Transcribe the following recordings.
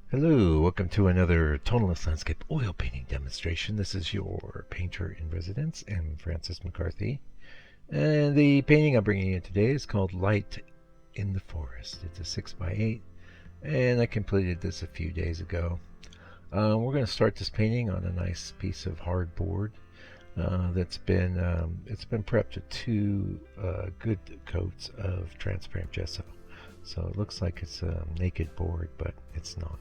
Hello, welcome to another tonalist landscape oil painting demonstration. This is your painter in residence, M. Francis McCarthy. And the painting I'm bringing you today is called Light in the Forest. It's a 6x8, and I completed this a few days ago. We're going to start this painting on a nice piece of hardboard that's been it's been prepped with two good coats of transparent gesso. So it looks like it's a naked board, but it's not.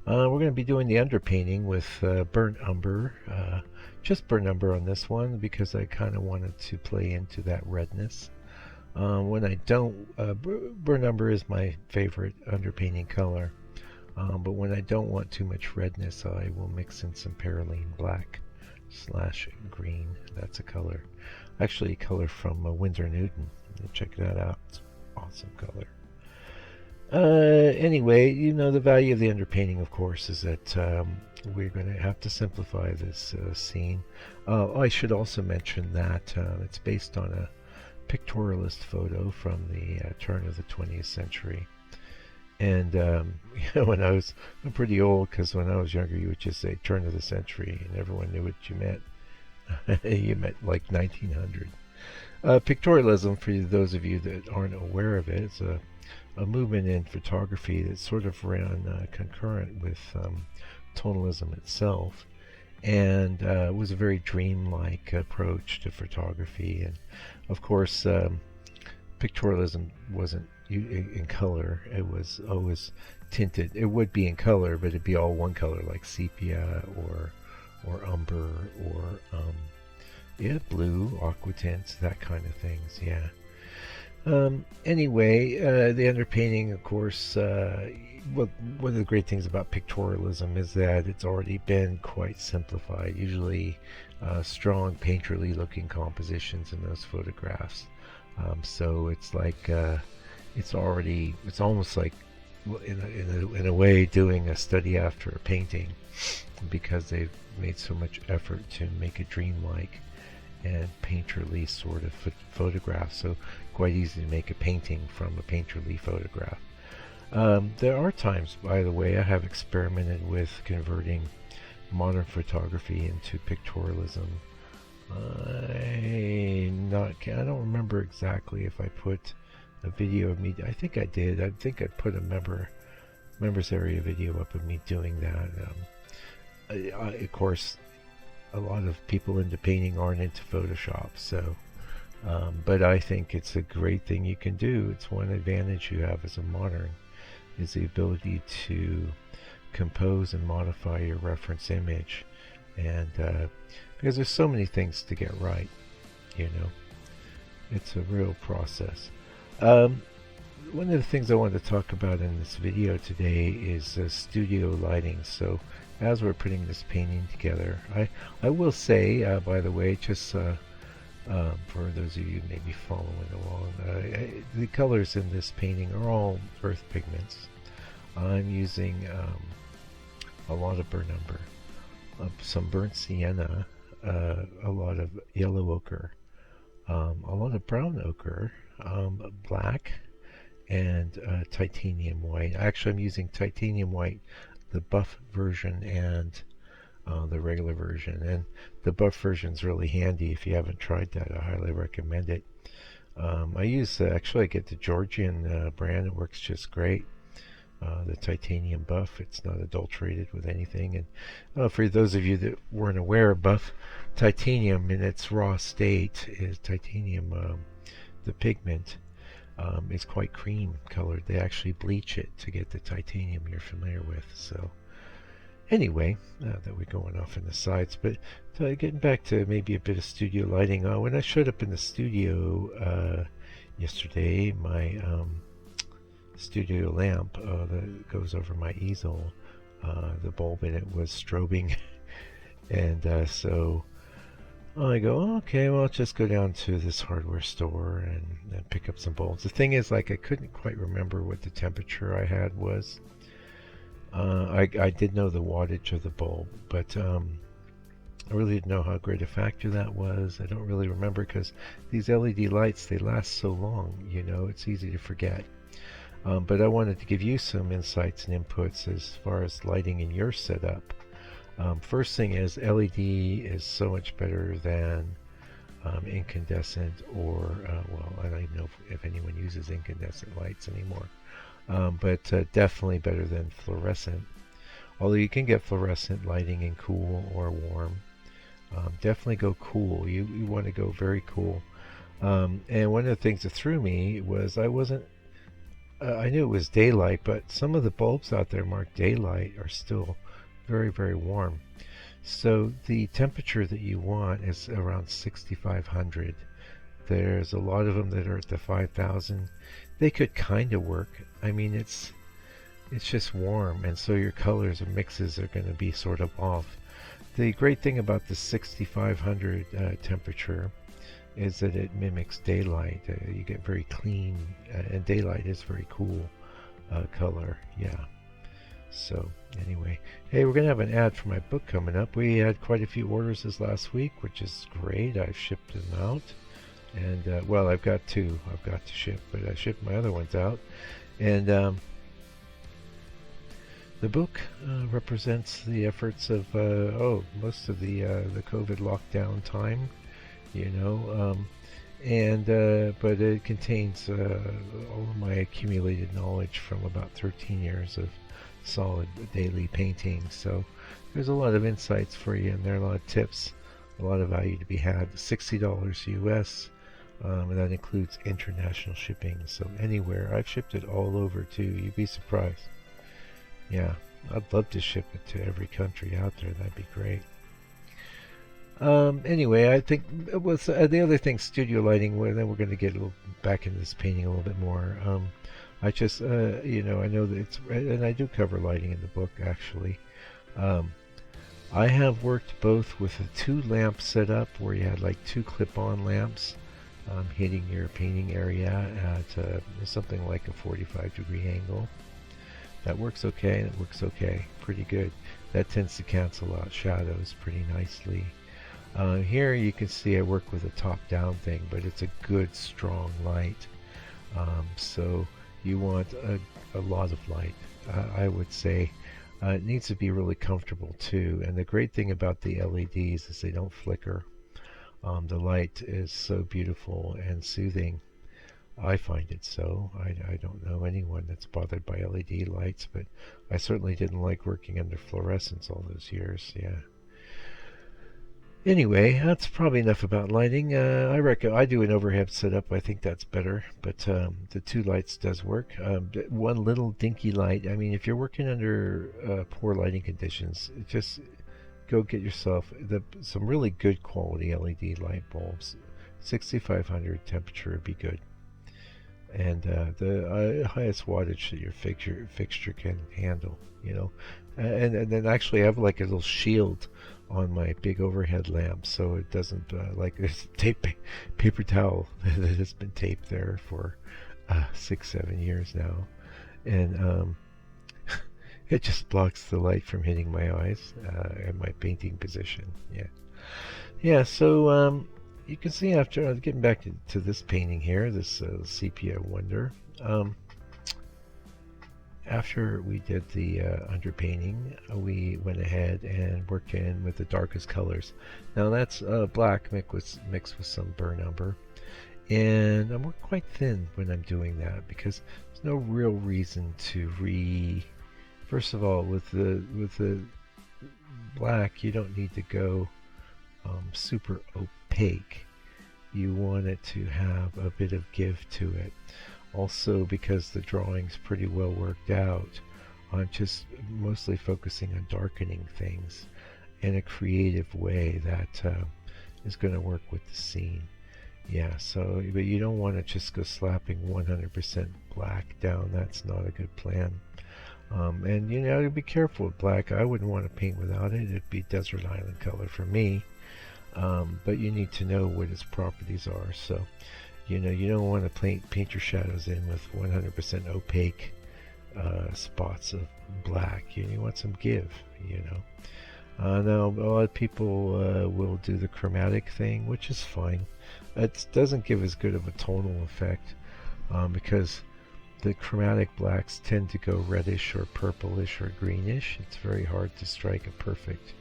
We're going to be doing the underpainting with burnt umber, just burnt umber on this one because I kind of wanted to play into that redness. When I don't, burnt umber is my favorite underpainting color, but when I don't want too much redness, I will mix in some perylene black slash green. That's a color, actually a color from Winsor Newton. Check that out. It's an awesome color. Anyway, you know, the value of the underpainting, of course, is that we're going to have to simplify this scene. I should also mention that it's based on a pictorialist photo from the turn of the 20th century. And when I'm pretty old, because when I was younger, you would just say turn of the century, and everyone knew what you meant. You meant like 1900. Pictorialism, for those of you that aren't aware of it, it's a movement in photography that sort of ran concurrent with tonalism itself, and was a very dreamlike approach to photography. And of course, pictorialism wasn't in color. It was always tinted. It would be in color, but it'd be all one color, like sepia or umber or yeah, blue, aqua tints, that kind of things. Yeah. Anyway, the underpainting, of course, one of the great things about pictorialism is that it's already been quite simplified. Usually, strong painterly looking compositions in those photographs. So it's like it's almost like in a way doing a study after a painting, because they've made so much effort to make it dreamlike and painterly sort of photograph. So quite easy to make a painting from a painterly photograph. There are times, by the way, I have experimented with converting modern photography into pictorialism. I don't remember exactly if I put a video of me. I think I did. I think I put a members area video up of me doing that. Of course, a lot of people into painting aren't into Photoshop, so but I think it's a great thing you can do. It's one advantage you have as a modern, is the ability to compose and modify your reference image, and because there's so many things to get right, you know, it's a real process. One of the things I wanted to talk about in this video today is studio lighting. So as we're putting this painting together, I will say, by the way, just for those of you maybe following along, the colors in this painting are all earth pigments. I'm using a lot of burnt umber, some burnt sienna, a lot of yellow ochre, a lot of brown ochre, black, and titanium white. Actually, I'm using titanium white, the buff version, and the regular version. And the buff version is really handy. If you haven't tried that, I highly recommend it. I use actually I get the Georgian brand. It works just great. The titanium buff, it's not adulterated with anything. And for those of you that weren't aware, buff titanium in its raw state is titanium. The pigment is quite cream colored. They actually bleach it to get the titanium you're familiar with. So anyway, that we're going off in the sides, but getting back to maybe a bit of studio lighting. When I showed up in the studio yesterday, my studio lamp that goes over my easel, the bulb in it was strobing, and so I go, okay, well, I'll just go down to this hardware store and pick up some bulbs. The thing is, like, I couldn't quite remember what the temperature I had was. I did know the wattage of the bulb, but I really didn't know how great a factor that was. I don't really remember, because these LED lights, they last so long, you know, it's easy to forget. But I wanted to give you some insights and inputs as far as lighting in your setup. First thing is LED is so much better than incandescent or, well, I don't even know if anyone uses incandescent lights anymore. But definitely better than fluorescent. Although you can get fluorescent lighting in cool or warm. Definitely go cool. You want to go very cool. And one of the things that threw me was I knew it was daylight, but some of the bulbs out there marked daylight are still very, very warm. So the temperature that you want is around 6,500. There's a lot of them that are at the 5,000. They could kind of work. I mean, it's just warm, and so your colors or mixes are going to be sort of off. The great thing about the 6,500 temperature is that it mimics daylight. You get very clean, and daylight is very cool color. Yeah. So anyway, hey, we're gonna have an ad for my book coming up. We had quite a few orders this last week, which is great. I've shipped them out, and well, I've got two I've got to ship, but I shipped my other ones out, and the book represents the efforts of most of the COVID lockdown time, you know, and but it contains all of my accumulated knowledge from about 13 years of solid daily painting. So there's a lot of insights for you, and there are a lot of tips, a lot of value to be had. $60 US, and that includes international shipping. So anywhere, I've shipped it all over too. You'd be surprised. Yeah, I'd love to ship it to every country out there. That'd be great. Anyway, I think it was the other thing, studio lighting. Well, then we're going to get a little back into this painting a little bit more. I just, you know, I know that it's, and I do cover lighting in the book actually. I have worked both with a 2-lamp setup where you had like 2 clip-on lamps hitting your painting area at something like a 45-degree angle. That works okay, and it works okay, pretty good. That tends to cancel out shadows pretty nicely. Here you can see I work with a top-down thing, but it's a good, strong light. So you want a lot of light. I would say it needs to be really comfortable too. And the great thing about the LEDs is they don't flicker. The light is so beautiful and soothing. I find it so. I don't know anyone that's bothered by LED lights, but I certainly didn't like working under fluorescents all those years. Yeah. Anyway, that's probably enough about lighting. I reckon I do an overhead setup. I think that's better, but the 2 lights does work. One little dinky light. I mean, if you're working under poor lighting conditions, just go get yourself some really good quality LED light bulbs. 6,500 temperature would be good, and the highest wattage that your fixture can handle. You know, and then actually I have like a little shield on my big overhead lamp, so it doesn't like there's paper towel that has been taped there for 6-7 years now, and it just blocks the light from hitting my eyes and my painting position. Yeah. So you can see after getting back to this painting here, this sepia wonder. After we did the underpainting, we went ahead and worked in with the darkest colors. Now that's black mixed with some burnt umber, and I'm working quite thin when I'm doing that because there's no real reason to First of all, with the black, you don't need to go super opaque. You want it to have a bit of give to it. Also, because the drawing's pretty well worked out, I'm just mostly focusing on darkening things in a creative way that is going to work with the scene. Yeah, so, but you don't want to just go slapping 100% black down. That's not a good plan. And you know, be careful with black. I wouldn't want to paint without it. It'd be desert island color for me. But you need to know what its properties are. So, you know, you don't want to paint your shadows in with 100% opaque spots of black. You want some give, you know. Now, a lot of people will do the chromatic thing, which is fine. It doesn't give as good of a tonal effect because The chromatic blacks tend to go reddish or purplish or greenish. It's very hard to strike a perfect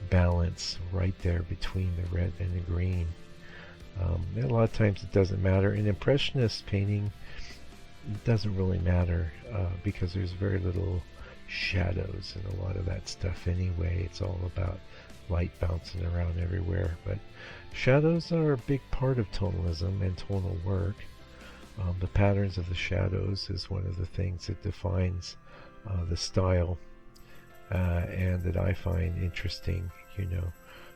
balance right there between the red and the green. And a lot of times it doesn't matter. In Impressionist painting, it doesn't really matter because there's very little shadows and a lot of that stuff anyway. It's all about light bouncing around everywhere. But shadows are a big part of tonalism and tonal work. The patterns of the shadows is one of the things that defines the style and that I find interesting, you know.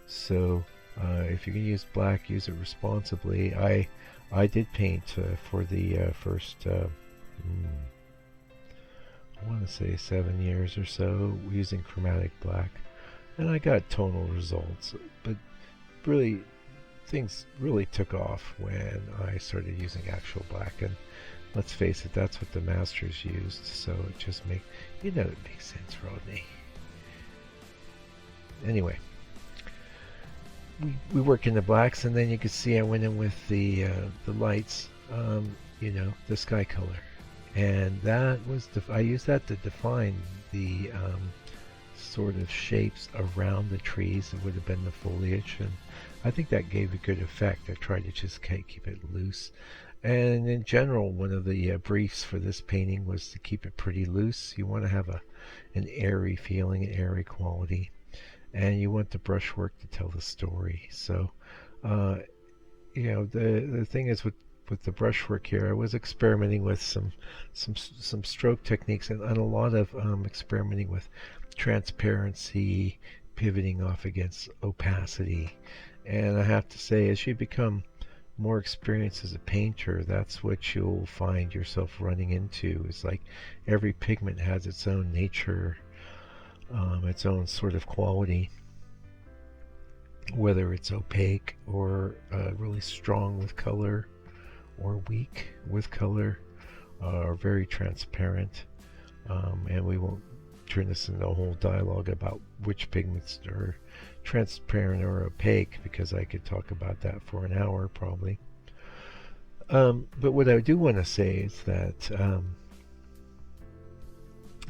So if you can use black, use it responsibly. I did paint for the first, I want to say 7 years or so using chromatic black, and I got tonal results, but really things really took off when I started using actual black, and let's face it, that's what the masters used, so it just makes, you know, it makes sense, Rodney. Anyway, we work in the blacks, and then you can see I went in with the lights, you know, the sky color, and that was I used that to define the sort of shapes around the trees. It would have been the foliage, and I think that gave a good effect. I tried to just keep it loose, and in general, one of the briefs for this painting was to keep it pretty loose. You want to have an airy feeling, an airy quality, and you want the brushwork to tell the story. So you know, the thing is with the brushwork here, I was experimenting with some stroke techniques, and a lot of experimenting with transparency, pivoting off against opacity. And I have to say, as you become more experienced as a painter, that's what you'll find yourself running into. It's like every pigment has its own nature, its own sort of quality, whether it's opaque or really strong with color, or weak with color, or very transparent. And we won't turn this into a whole dialogue about which pigments are transparent or opaque, because I could talk about that for an hour probably. But what I do want to say is that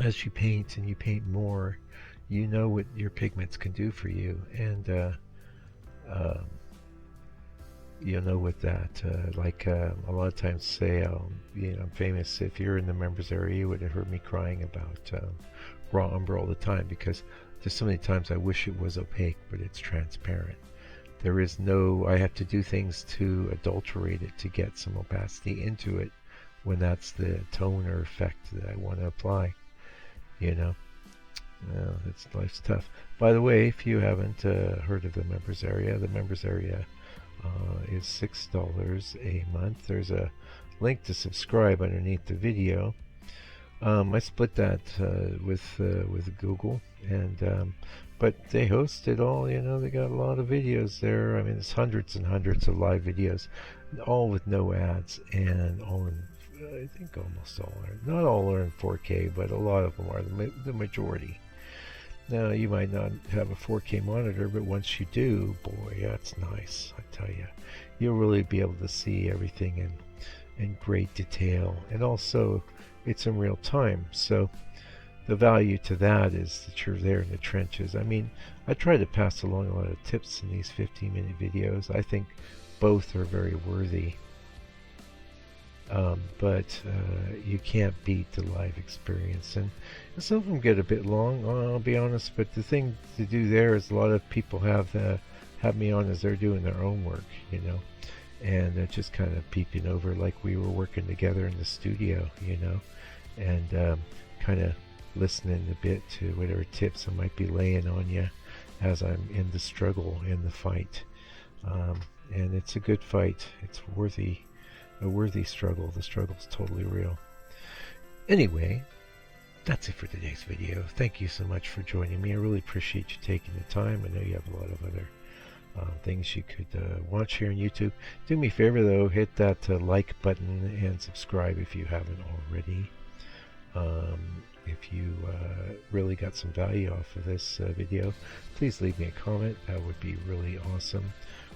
as you paint and you paint more, you know what your pigments can do for you, and you know with that, like a lot of times say, you know, I'm famous. If you're in the members area, you would have heard me crying about raw umber all the time, because there's so many times I wish it was opaque, but it's transparent. There is no, I have to do things to adulterate it to get some opacity into it, when that's the tone or effect that I want to apply, you know. It's, life's tough. By the way, if you haven't heard of the members area, is $6 a month. There's a link to subscribe underneath the video. I split that with Google, and but they host it all. You know, they got a lot of videos there. I mean, it's hundreds and hundreds of live videos, all with no ads, and all in, I think almost all are, not all are in 4K, but a lot of them are, the majority. Now, you might not have a 4K monitor, but once you do, boy, that's nice, I tell you. You'll really be able to see everything in great detail, and also it's in real time, so the value to that is that you're there in the trenches. I mean, I try to pass along a lot of tips in these 15-minute videos. I think both are very worthy, but you can't beat the live experience, and some of them get a bit long, I'll be honest, but the thing to do there is a lot of people have me on as they're doing their own work, you know, and just kind of peeping over like we were working together in the studio, you know, and kind of listening a bit to whatever tips I might be laying on you as I'm in the struggle, in the fight, and it's a good fight. It's a worthy struggle. The struggle's totally real. Anyway, that's it for today's video. Thank you so much for joining me. I really appreciate you taking the time. I know you have a lot of other things you could watch here on YouTube. Do me a favor though, hit that like button and subscribe if you haven't already. If you really got some value off of this video, please leave me a comment. That would be really awesome.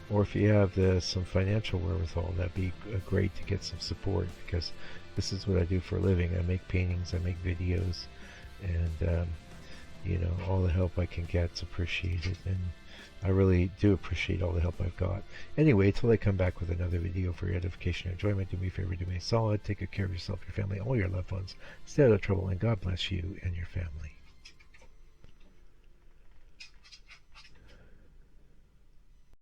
or if you have some financial wherewithal, that'd be great to get some support, because this is what I do for a living. I make paintings, I make videos, and all the help I can get's appreciated, and I really do appreciate all the help I've got. Anyway, till I come back with another video for your edification and enjoyment, do me a favor, do me a solid, take good care of yourself, your family, all your loved ones, stay out of trouble, and God bless you and your family.